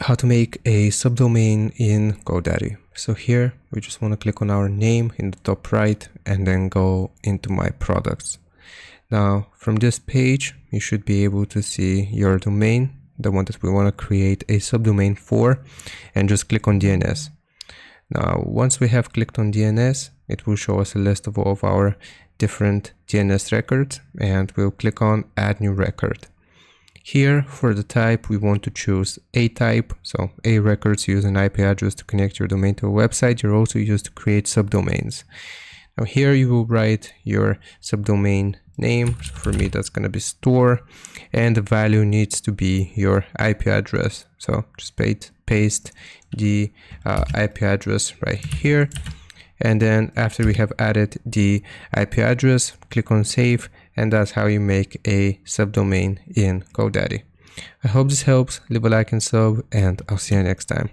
how to make a subdomain in GoDaddy. So here we just want to click on our name in the top right and then go into my products. Now from this page you should be able to see your domain, the one that we want to create a subdomain for, and just click on DNS. Now once we have clicked on DNS, it will show us a list of all of our different DNS records, and we'll click on add new record. Here for the type we want to choose a type, so a records use an IP address to connect your domain to a website. You're also used to create subdomains. Now here you will write your subdomain name. For me that's going to be store, and the value needs to be your IP address. So just paste the IP address right here. And then after we have added the IP address, click on save, and that's how you make a subdomain in GoDaddy. I hope this helps. Leave a like and sub, and I'll see you next time.